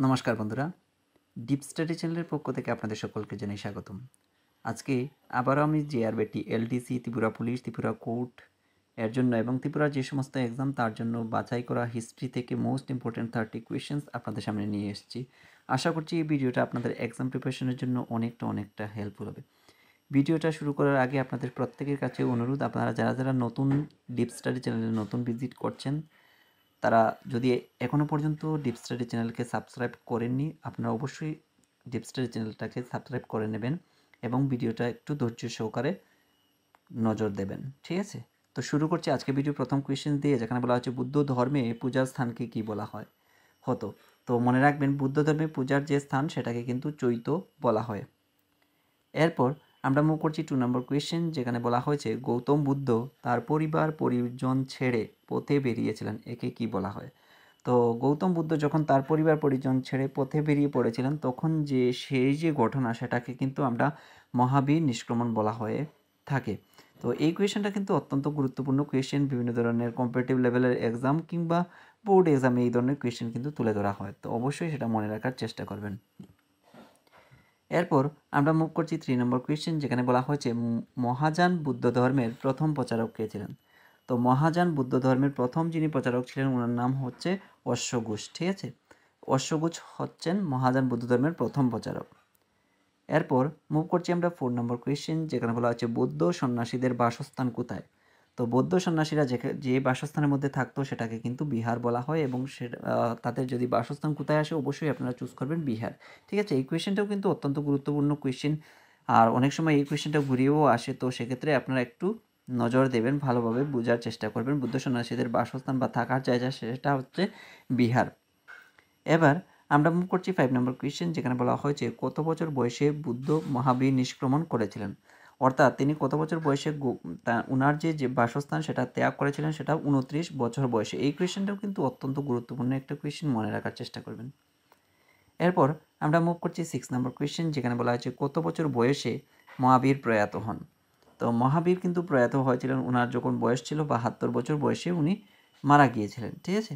নমস্কার বন্ধুরা, deep study চ্যানেলের পক্ষ থেকে আপনাদের সকলকে জানাই স্বাগতম। আজকে আবারও আমি GRBT, LDC, Tripura police, Tripura court এর জন্য এবং ত্রিপুরার যে সমস্ত এক্সাম তার জন্য বাছাই করা হিস্ট্রি থেকে মোস্ট ইম্পর্ট্যান্ট 30 কোয়েশ্চেন্স আপনাদের সামনে নিয়ে এসেছি। আশা করছি এই ভিডিওটা আপনাদের এক্সাম প্রিপারেশনের জন্য অনেকটা হেল্পফুল হবে। ভিডিওটা শুরু করার আগে আপনাদের প্রত্যেকের কাছে অনুরোধ, আপনারা যারা নতুন ডিপ স্টাডি চ্যানেলে নতুন ভিজিট করছেন তারা যদি এখনও পর্যন্ত ডিপ স্টাডি চ্যানেলকে সাবস্ক্রাইব করেননি, আপনারা অবশ্যই ডিপ স্টাডি চ্যানেলটাকে সাবস্ক্রাইব করে নেবেন এবং ভিডিওটা একটু ধৈর্য সহকারে নজর দেবেন, ঠিক আছে? তো শুরু করছি আজকে ভিডিও প্রথম কোয়েশ্চেন দিয়ে, যেখানে বলা হচ্ছে বুদ্ধ ধর্মে পূজার স্থানকে কী বলা হয় হতো। তো মনে রাখবেন, বুদ্ধ ধর্মে পূজার যে স্থান সেটাকে কিন্তু চৈত্য বলা হয়। এরপর আমরা মুভ করছি 2 নম্বর কোয়েশ্চেন, যেখানে বলা হয়েছে গৌতম বুদ্ধ তার পরিবার পরিজন ছেড়ে পথে বেরিয়েছিলেন, একে কি বলা হয়? তো গৌতম বুদ্ধ যখন তার পরিবার পরিজন ছেড়ে পথে বেরিয়ে পড়েছিলেন, তখন সেই যে ঘটনা সেটাকে কিন্তু আমরা মহাবীর নিষ্ক্রমণ বলা হয়ে থাকে। তো এই কোয়েশ্চেনটা কিন্তু অত্যন্ত গুরুত্বপূর্ণ কোয়েশ্চেন, বিভিন্ন ধরনের কম্পিটিটিভ লেভেলের এক্সাম কিংবা বোর্ড এক্সামে এই ধরনের কোয়েশ্চেন কিন্তু তুলে ধরা হয়, তো অবশ্যই সেটা মনে রাখার চেষ্টা করবেন। এরপর আমরা মুভ করছি 3 নম্বর কোয়েশ্চেন, যেখানে বলা হয়েছে মহাযান বুদ্ধ ধর্মের প্রথম প্রচারক কে ছিলেন? তো মহাযান বুদ্ধ ধর্মের প্রথম যিনি প্রচারক ছিলেন ওনার নাম হচ্ছে অশ্বঘোষ, ঠিক আছে? অশ্বঘোষ হচ্ছেন মহাযান বুদ্ধ ধর্মের প্রথম প্রচারক। এরপর মুভ করছি আমরা 4 নম্বর কোয়েশ্চেন, যেখানে বলা হচ্ছে বৌদ্ধ সন্ন্যাসীদের বাসস্থান কোথায়? তো বৌদ্ধ সন্ন্যাসীরা যে বাসস্থানের মধ্যে থাকতো সেটাকে কিন্তু বিহার বলা হয়, এবং তাদের যদি বাসস্থান কোথায় আসে অবশ্যই আপনারা চুজ করবেন বিহার, ঠিক আছে? এই কোয়েশ্চেনটাও কিন্তু অত্যন্ত গুরুত্বপূর্ণ কোয়েশ্চেন, আর অনেক সময় এই কোয়েশ্চেনটা ঘুরিয়েও আসে, তো সেক্ষেত্রে আপনারা একটু নজর দেবেন, ভালোভাবে বোঝার চেষ্টা করবেন। বুদ্ধ সন্ন্যাসীদের বাসস্থান বা থাকার জায়গা সেটা হচ্ছে বিহার। এবার আমরা মুভ করছি 5 নম্বর কোয়েশ্চেন, যেখানে বলা হয়েছে কত বছর বয়সে বুদ্ধ মহাবীর নিষ্ক্রমণ করেছিলেন? অর্থাৎ তিনি কত বছর বয়সে উনার যে বাসস্থান সেটা ত্যাগ করেছিলেন, সেটা 29 বছর বয়সে। এই কোয়েশ্চেনটাও কিন্তু অত্যন্ত গুরুত্বপূর্ণ একটা কোয়েশ্চেন, মনে রাখার চেষ্টা করবেন। এরপর আমরা মুভ করছি 6 নম্বর কোয়েশ্চেন, যেখানে বলা হয়েছে কত বছর বয়সে মহাবীর প্রয়াত হন? তো মহাবীর কিন্তু প্রয়াত হয়েছিলেন উনার যখন বয়স ছিল 72 বছর বয়সে উনি মারা গিয়েছিলেন, ঠিক আছে?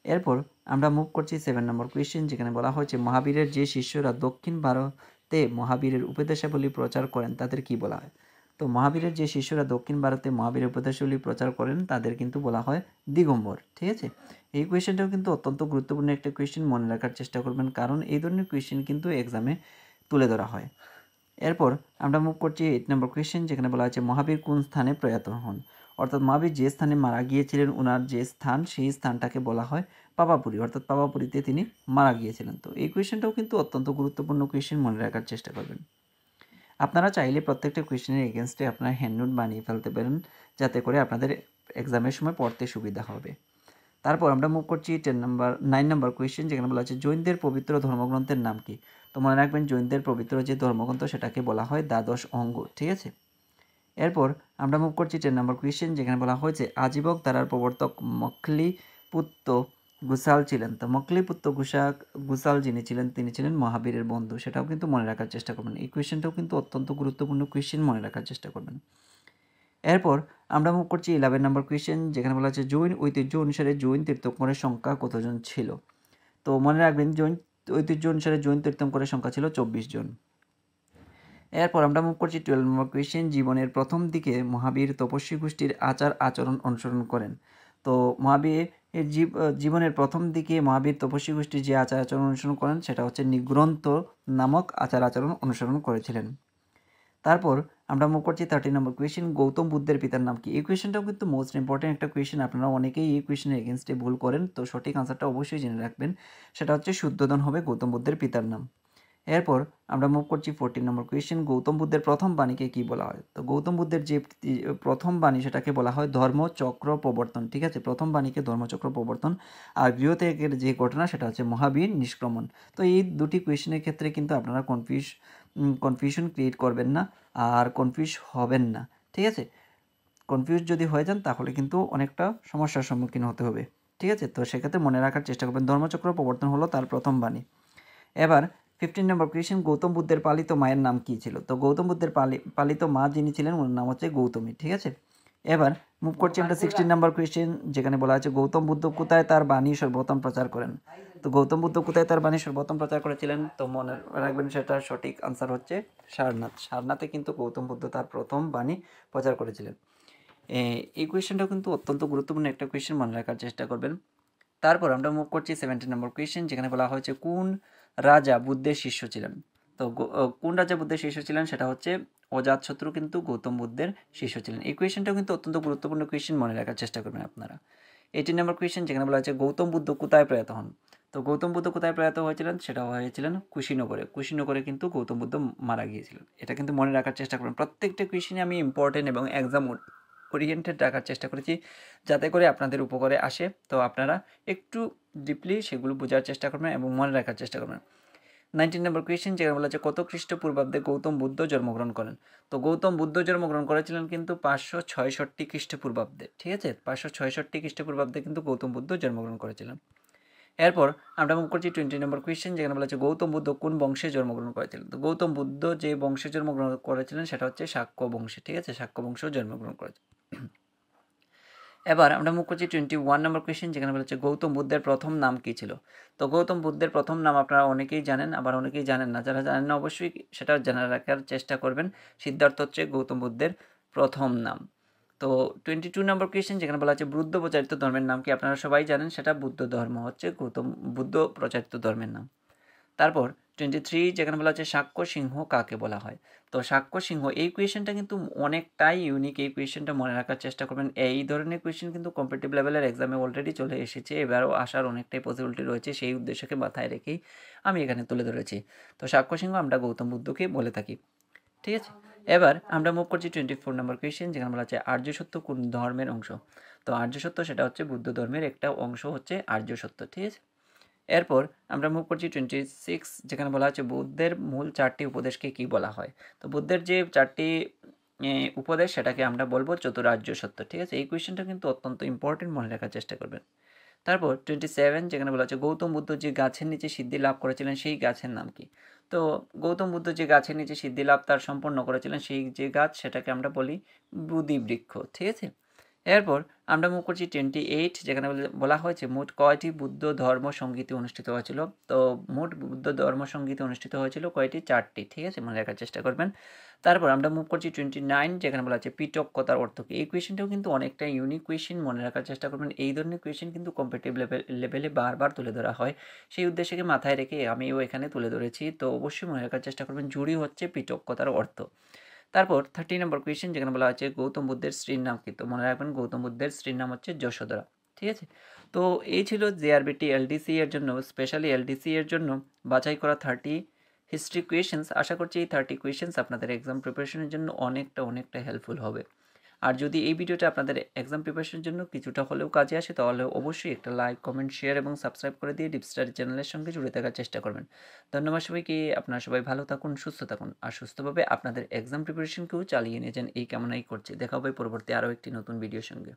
এরপর আমরা মুভ করছি 7 নম্বর কোয়েশ্চেন, যেখানে বলা হয়েছে মহাবীরের যে শিষ্যরা দক্ষিণ ভারতে মহাবীরের উপদেশাবলী প্রচার করেন তাদের কি বলা হয়? তো মহাবীরের যে শিষ্যরা দক্ষিণ ভারতে মহাবীরের উপদেশাবলী প্রচার করেন তাদের কিন্তু বলা হয় দিগম্বর, ঠিক আছে? এই কোয়েশ্চেনটাও কিন্তু অত্যন্ত গুরুত্বপূর্ণ একটা কোয়েশ্চেন, মনে রাখার চেষ্টা করবেন, কারণ এই ধরনের কোয়েশ্চেন কিন্তু এক্সামে তুলে ধরা হয়। এরপর আমরা মুভ করছি 8 নম্বর কোয়েশ্চেন, যেখানে বলা হয়েছে মহাবীর কোন স্থানে প্রয়াত হন? অর্থাৎ মহাবীর যে স্থানে মারা গিয়েছিলেন, ওনার যে স্থান সেই স্থানটাকে বলা হয় পাপাপুরী, অর্থাৎ পাপাপুরীতে তিনি মারা গিয়েছিলেন। তো এই কোয়েশ্চেনটাও কিন্তু অত্যন্ত গুরুত্বপূর্ণ কোয়েশ্চেন, মনে রাখার চেষ্টা করবেন। আপনারা চাইলে প্রত্যেকটা কোয়েশ্চেনের এগেনস্টে আপনারা হ্যান্ড নোট বানিয়ে ফেলতে পারেন, যাতে করে আপনাদের এক্সামের সময় পড়তে সুবিধা হবে। তারপর আমরা মুভ করছি 9 নম্বর কোয়েশ্চেন, যেখানে বলা হচ্ছে জৈনদের পবিত্র ধর্মগ্রন্থের নাম কি? তো মনে রাখবেন, জৈনদের পবিত্র যে ধর্মগ্রন্থ সেটাকে বলা হয় দ্বাদশ অঙ্গ, ঠিক আছে? এরপর আমরা মুভ করছি 10 নম্বর কোয়েশ্চেন, যেখানে বলা হয়েছে আজীবক ধারার প্রবর্তক মক্লিপুত্ত গুসাল ছিলেন। তো মক্লিপুত্ত গুসাল যিনি ছিলেন তিনি ছিলেন মহাবীরের বন্ধু, সেটাও কিন্তু মনে রাখার চেষ্টা করবেন। এই কোয়েশ্চেনটাও কিন্তু অত্যন্ত গুরুত্বপূর্ণ কোয়েশ্চেন, মনে রাখার চেষ্টা করবেন। এরপর আমরা মুভ করছি 11 নম্বর কোয়েশ্চেন, যেখানে বলা হচ্ছে জৈন ঐতিহ্য অনুসারে জৈন তীর্থঙ্করের সংখ্যা কতজন ছিল? তো মনে রাখবেন, জৈন ঐতিহ্য অনুসারে জৈন তীর্থঙ্করের সংখ্যা ছিল 24 জন। এরপর আমরা মুভ করছি 12 নম্বর কোয়েশ্চেন, জীবনের প্রথম দিকে মহাবীর তপস্বী গোষ্ঠীর আচার আচরণ অনুসরণ করেন। তো মহাবীর জীবনের প্রথম দিকে মহাবীর তপস্বী গোষ্ঠীর যে আচার আচরণ অনুসরণ করেন সেটা হচ্ছে নিগ্রন্থ নামক আচার আচরণ অনুসরণ করেছিলেন। তারপর আমরা মুভ করছি 13 নম্বর কোয়েশ্চেন, গৌতম বুদ্ধের পিতার নাম কি? এই কোয়েশ্চেনটাও কিন্তু মোস্ট ইম্পর্টেন্ট একটা কোয়েশ্চেন, আপনারা অনেকেই এই কোয়েশ্চেনের এগেনস্টে ভুল করেন, তো সঠিক আনসারটা অবশ্যই জেনে রাখবেন, সেটা হচ্ছে শুদ্ধোধন হবে গৌতম বুদ্ধের পিতার নাম। এরপর আমরা মুভ করছি 14 নম্বর কোয়েশ্চেন, গৌতম বুদ্ধের প্রথম বাণীকে কি বলা হয়? তো গৌতম বুদ্ধের যে প্রথম বাণী সেটাকে বলা হয় ধর্মচক্র প্রবর্তন, ঠিক আছে? প্রথম বাণীকে ধর্মচক্র প্রবর্তন, আর গৃহত্যাগের যে ঘটনা সেটা হচ্ছে মহাবীর নিষ্ক্রমণ। তো এই দুটি কোয়েশ্চেনের ক্ষেত্রে কিন্তু আপনারা কনফিউশন ক্রিয়েট করবেন না আর কনফিউজ হবেন না, ঠিক আছে? কনফিউজ যদি হয়ে যান তাহলে কিন্তু অনেকটা সমস্যার সম্মুখীন হতে হবে, ঠিক আছে? তো সেক্ষেত্রে মনে রাখার চেষ্টা করবেন, ধর্মচক্র প্রবর্তন হলো তার প্রথম বাণী। এবার 15 নম্বর কোয়েশ্চেন, গৌতম বুদ্ধের পালিত মায়ের নাম কী ছিল? তো গৌতম বুদ্ধের পালিত মা যিনি ছিলেন ওনার নাম হচ্ছে গৌতমী, ঠিক আছে? এবার মুভ করছি আমরা 16 নম্বর কোয়েশ্চেন, যেখানে বলা আছে গৌতম বুদ্ধ কোথায় তার বাণী সর্বপ্রথম প্রচার করেন? তো গৌতম বুদ্ধ কোথায় তার বাণী সর্বপ্রথম প্রচার করেছিলেন? তো মনে রাখবেন সেটার সঠিক আনসার হচ্ছে সারনাথ। সারনাথে কিন্তু গৌতম বুদ্ধ তার প্রথম বাণী প্রচার করেছিলেন। এই কোয়েশ্চেনটাও কিন্তু অত্যন্ত গুরুত্বপূর্ণ একটা কোয়েশ্চেন, মনে রাখার চেষ্টা করবেন। তারপর আমরা মুভ করছি 17 নম্বর কোয়েশ্চেন, যেখানে বলা হয়েছে কোন রাজা বুদ্ধের শিষ্য ছিলেন? তো কোন রাজা বুদ্ধের শিষ্য ছিলেন? সেটা হচ্ছে অজাতশত্রু কিন্তু গৌতম বুদ্ধের শিষ্য ছিলেন। এই কোয়েশ্চেনটাও কিন্তু অত্যন্ত গুরুত্বপূর্ণ কোয়েশ্চেন, মনে রাখার চেষ্টা করবেন আপনারা। 18 নম্বর কোয়েশ্চেন, যেখানে বলা হয়েছে গৌতম বুদ্ধ কোথায় প্রয়াত হন? তো গৌতম বুদ্ধ কোথায় প্রয়াত হয়েছিলেন? সেটা হয়েছিলেন কুশীনগরে। কুশীনগরে কিন্তু গৌতম বুদ্ধ মারা গিয়েছিলেন। এটা কিন্তু মনে রাখার চেষ্টা করবেন। প্রত্যেকটা কোয়েশ্চেনই আমি ইম্পর্টেন্ট এবং এক্সাম ওরিয়েন্টেড রাখার চেষ্টা করেছি, যাতে করে আপনাদের উপকারে আসে। তো আপনারা একটু ডিপলি সেগুলো বোঝার চেষ্টা করবেন এবং মনে রাখার চেষ্টা করবেন। 19 নম্বর কোয়েশ্চেন, যেখানে বলা হচ্ছে কত খ্রিস্টপূর্বাব্দে গৌতম বুদ্ধ জন্মগ্রহণ করেন? তো গৌতম বুদ্ধ জন্মগ্রহণ করেছিলেন কিন্তু 566 খ্রিস্টপূর্বাব্দে। ঠিক আছে, 566 খ্রিস্টপূর্বাব্দে কিন্তু গৌতম বুদ্ধ জন্মগ্রহণ করেছিলেন। এরপর আমরা মুভ করছি 20 নম্বর কোয়েশ্চেন, যেখানে বলা হচ্ছে গৌতম বুদ্ধ কোন বংশে জন্মগ্রহণ করেছিলেন? তো গৌতম বুদ্ধ যে বংশে জন্মগ্রহণ করেছিলেন সেটা হচ্ছে শাক্য বংশে। ঠিক আছে, শাক্য বংশেও জন্মগ্রহণ করেছিলেন। এবার আমরা মুখ করছি 21 নম্বর কোয়েশ্চেন, যেখানে বলা হচ্ছে গৌতম বুদ্ধের প্রথম নাম কী ছিল? তো গৌতম বুদ্ধের প্রথম নাম আপনারা অনেকেই জানেন, আবার অনেকেই জানেন না। যারা জানেন না অবশ্যই সেটা জানা রাখার চেষ্টা করবেন। সিদ্ধার্থ হচ্ছে গৌতম বুদ্ধের প্রথম নাম। তো 22 নম্বর কোয়েশ্চেন, যেখানে বলা হচ্ছে বুদ্ধ প্রচারিত ধর্মের নাম কি? আপনারা সবাই জানেন সেটা বুদ্ধ ধর্ম হচ্ছে গৌতম বুদ্ধ প্রচারিত ধর্মের নাম। তারপর 23, যেখানে বলা হচ্ছে সাক্ষ্য সিংহ কাকে বলা হয়? তো সাক্ষ্য সিংহ, এই কোয়েশ্চেনটা কিন্তু অনেকটাই ইউনিক। এই কোয়েশ্চেনটা মনে রাখার চেষ্টা করবেন। এই ধরনের কোয়েশ্চেন কিন্তু কম্পিটিটিভ লেভেলের এক্সামে অলরেডি চলে এসেছে, এবারও আসার অনেকটাই পসিবিলিটি রয়েছে। সেই উদ্দেশ্যকে মাথায় রেখেই আমি এখানে তুলে ধরেছি। তো সাক্ষ্য সিংহ আমরা গৌতম বুদ্ধকে বলে থাকি। ঠিক আছে, এবার আমরা মুভ করছি 24 নম্বর কোয়েশ্চেন, যেখানে বলা হচ্ছে আর্য সত্য কোন ধর্মের অংশ? তো আর্য সত্য সেটা হচ্ছে বুদ্ধ ধর্মের একটা অংশ হচ্ছে আর্য সত্য। ঠিক আছে, এরপর আমরা মুভ করছি 26, যেখানে বলা হচ্ছে বুদ্ধের মূল 4টি উপদেশকে কি বলা হয়? তো বুদ্ধের যে 4টি উপদেশ সেটাকে আমরা বলবো চতুরার্য সত্য। ঠিক আছে, এই কোয়েশ্চেনটা কিন্তু অত্যন্ত ইম্পর্টেন্ট, মনে রাখার চেষ্টা করবেন। তারপর 27, যেখানে বলা হচ্ছে গৌতম বুদ্ধ যে গাছের নিচে সিদ্ধি লাভ করেছিলেন সেই গাছের নাম কি? তো গৌতম বুদ্ধ যে গাছের নিচে সিদ্ধি লাভ তার সম্পন্ন করেছিলেন সেই যে গাছ সেটাকে আমরা বলি বোধি বৃক্ষ। ঠিক আছে, এরপর আমরা মুভ করছি 28, যেখানে বলা হয়েছে মোট কয়টি বুদ্ধ ধর্ম সঙ্গীতি অনুষ্ঠিত হয়েছিল? তো মোট বুদ্ধ ধর্ম সঙ্গীতি অনুষ্ঠিত হয়েছিল কয়টি? 4টি। ঠিক আছে, মনে রাখার চেষ্টা করবেন। তারপর আমরা মুভ করছি 29, যেখানে বলা হচ্ছে পিটকতার অর্থ কী? এই কোয়েশ্চেনটাও কিন্তু অনেকটা ইউনিক কোয়েশ্চেন, মনে রাখার চেষ্টা করবেন। এই ধরনের কোয়েশ্চেন কিন্তু কম্পিটিটিভ লেভেলে বারবার তুলে ধরা হয়, সেই উদ্দেশ্যকে মাথায় রেখে আমিও এখানে তুলে ধরেছি। তো অবশ্যই মনে রাখার চেষ্টা করবেন জুড়ি হচ্ছে পিটকতার অর্থ। তারপর 30 নম্বর কোয়েশ্চেন, যেখানে বলা হচ্ছে গৌতম বুদ্ধের স্ত্রীর নাম কি? তো মনে রাখবেন গৌতম বুদ্ধের স্ত্রীর নাম হচ্ছে যশোধরা। ঠিক আছে, তো এই ছিল জেআরবিটি এলডিসি এর জন্য, স্পেশালি এলডিসি এর জন্য বাছাই করা 30 হিস্ট্রি কোয়েশ্চেন্স। আশা করছি এই 30 কোয়েশ্চেন্স আপনাদের এক্সাম প্রিপারেশনের জন্য অনেকটা হেল্পফুল হবে। আর যদি এই ভিডিওটা আপনাদের এক্সাম প্রিপারেশনের জন্য কিছুটা হলেও কাজে আসে, তাহলে অবশ্যই একটা লাইক, কমেন্ট, শেয়ার এবং সাবস্ক্রাইব করে দিয়ে ডিপ স্টাডি চ্যানেলের সঙ্গে জুড়ে থাকার চেষ্টা করবেন। ধন্যবাদ সবাইকে। আপনারা সবাই ভালো থাকুন, সুস্থ থাকুন আর সুস্থভাবে আপনাদের এক্সাম প্রিপারেশনকেও চালিয়ে নিয়ে যান, এই কামনাই করছি। দেখা হবে পরবর্তী আরও একটি নতুন ভিডিওর সঙ্গে।